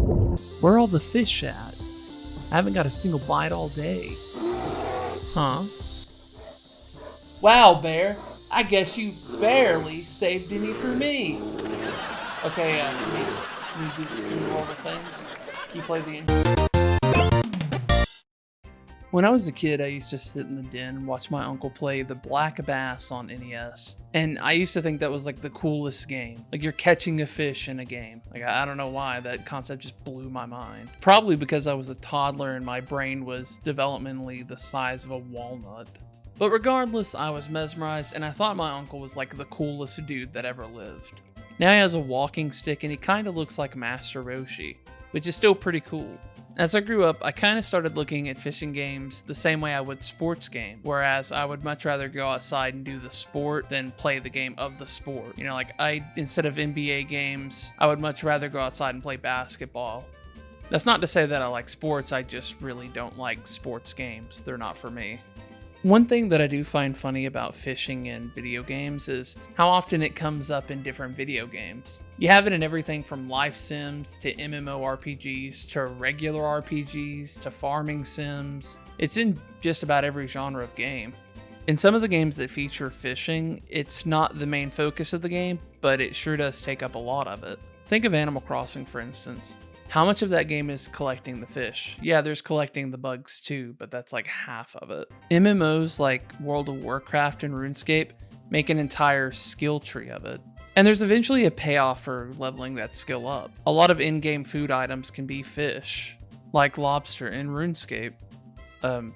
Where are all the fish at? I haven't got a single bite all day. Huh? Wow, Bear. I guess you barely saved any for me. Okay, can you roll the thing? Can you play the intro? When I was a kid, I used to sit in the den and watch my uncle play the Black Bass on NES. And I used to think that was like the coolest game. Like you're catching a fish in a game. Like I don't know why, that concept just blew my mind. Probably because I was a toddler and my brain was developmentally the size of a walnut. But regardless, I was mesmerized and I thought my uncle was like the coolest dude that ever lived. Now he has a walking stick and he kind of looks like Master Roshi, which is still pretty cool. As I grew up, I kind of started looking at fishing games the same way I would sports game, whereas I would much rather go outside and do the sport than play the game of the sport. You know, like instead of NBA games, I would much rather go outside and play basketball. That's not to say that I like sports, I just really don't like sports games. They're not for me. One thing that I do find funny about fishing in video games is how often it comes up in different video games. You have it in everything from life sims to MMORPGs to regular RPGs to farming sims. It's in just about every genre of game. In some of the games that feature fishing, it's not the main focus of the game, but it sure does take up a lot of it. Think of Animal Crossing, for instance. How much of that game is collecting the fish? Yeah, there's collecting the bugs too, but that's like half of it. MMOs like World of Warcraft and RuneScape make an entire skill tree of it. And there's eventually a payoff for leveling that skill up. A lot of in-game food items can be fish, like lobster in RuneScape. I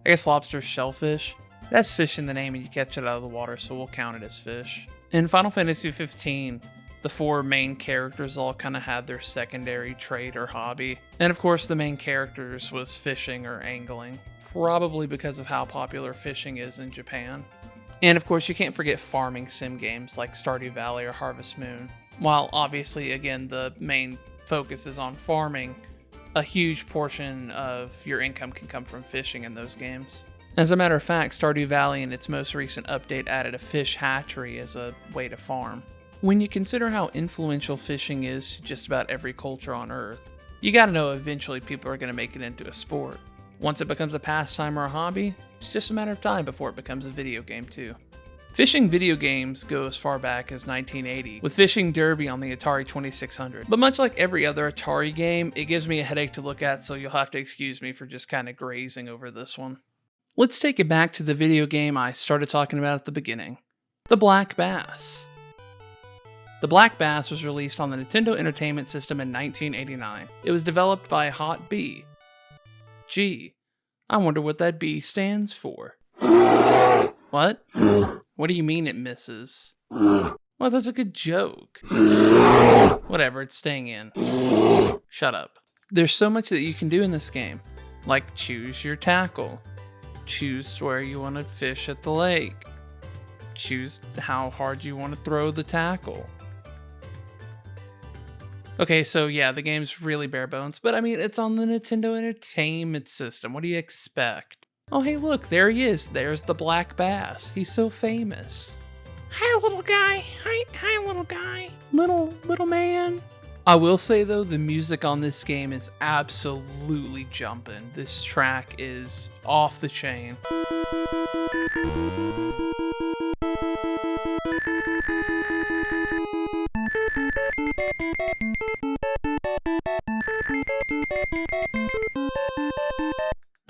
guess lobster's shellfish. That's fish in the name and you catch it out of the water, so we'll count it as fish. In Final Fantasy 15, the four main characters all kind of had their secondary trade or hobby. And of course, the main characters was fishing or angling, probably because of how popular fishing is in Japan. And of course, you can't forget farming sim games like Stardew Valley or Harvest Moon. While obviously, again, the main focus is on farming, a huge portion of your income can come from fishing in those games. As a matter of fact, Stardew Valley in its most recent update added a fish hatchery as a way to farm. When you consider how influential fishing is to just about every culture on Earth, you gotta know eventually people are gonna make it into a sport. Once it becomes a pastime or a hobby, it's just a matter of time before it becomes a video game too. Fishing video games go as far back as 1980, with Fishing Derby on the Atari 2600. But much like every other Atari game, it gives me a headache to look at, so you'll have to excuse me for just kind of grazing over this one. Let's take it back to the video game I started talking about at the beginning, the Black Bass. The Black Bass was released on the Nintendo Entertainment System in 1989. It was developed by Hot B. Gee, I wonder what that B stands for. What? What do you mean it misses? Well, that's a good joke. Whatever, it's staying in. Shut up. There's so much that you can do in this game, like choose your tackle, choose where you want to fish at the lake, choose how hard you want to throw the tackle. Okay, so yeah, the game's really bare bones, but I mean, it's on the Nintendo Entertainment System. What do you expect? Oh, hey, look, there he is. There's the Black Bass. He's so famous. Hi, little guy. Hi, little guy. Little man. I will say, though, the music on this game is absolutely jumping. This track is off the chain.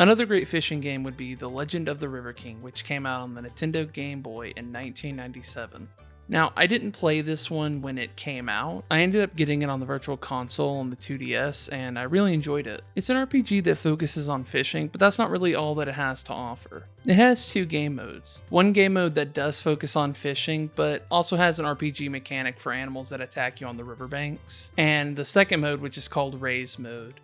Another great fishing game would be The Legend of the River King, which came out on the Nintendo Game Boy in 1997. Now, I didn't play this one when it came out. I ended up getting it on the Virtual Console on the 2DS, and I really enjoyed it. It's an RPG that focuses on fishing, but that's not really all that it has to offer. It has two game modes. One game mode that does focus on fishing, but also has an RPG mechanic for animals that attack you on the riverbanks. And the second mode, which is called Raise Mode.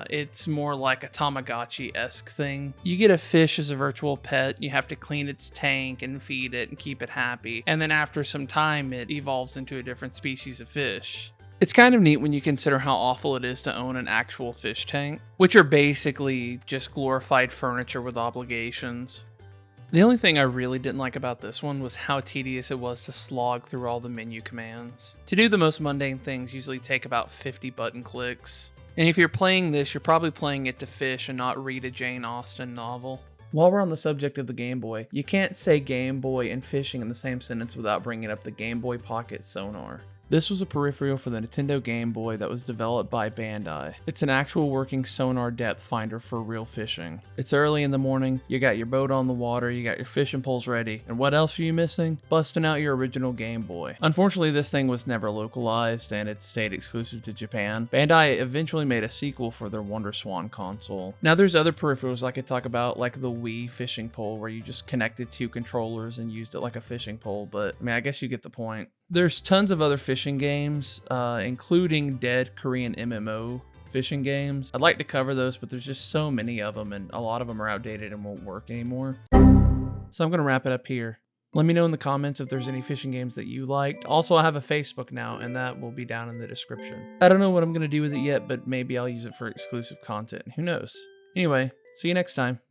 It's more like a Tamagotchi-esque thing. You get a fish as a virtual pet, you have to clean its tank and feed it and keep it happy, and then after some time it evolves into a different species of fish. It's kind of neat when you consider how awful it is to own an actual fish tank, which are basically just glorified furniture with obligations. The only thing I really didn't like about this one was how tedious it was to slog through all the menu commands. To do the most mundane things usually take about 50 button clicks. And if you're playing this, you're probably playing it to fish and not read a Jane Austen novel. While we're on the subject of the Game Boy, you can't say Game Boy and fishing in the same sentence without bringing up the Game Boy Pocket Sonar. This was a peripheral for the Nintendo Game Boy that was developed by Bandai. It's an actual working sonar depth finder for real fishing. It's early in the morning, you got your boat on the water, you got your fishing poles ready, and what else are you missing? Busting out your original Game Boy. Unfortunately, this thing was never localized and it stayed exclusive to Japan. Bandai eventually made a sequel for their WonderSwan console. Now there's other peripherals I could talk about, like the Wii fishing pole, where you just connected two controllers and used it like a fishing pole, but I mean, I guess you get the point. There's tons of other fishing games, including dead Korean MMO fishing games. I'd like to cover those, but there's just so many of them, and a lot of them are outdated and won't work anymore. So I'm going to wrap it up here. Let me know in the comments if there's any fishing games that you liked. Also, I have a Facebook now, and that will be down in the description. I don't know what I'm going to do with it yet, but maybe I'll use it for exclusive content. Who knows? Anyway, see you next time.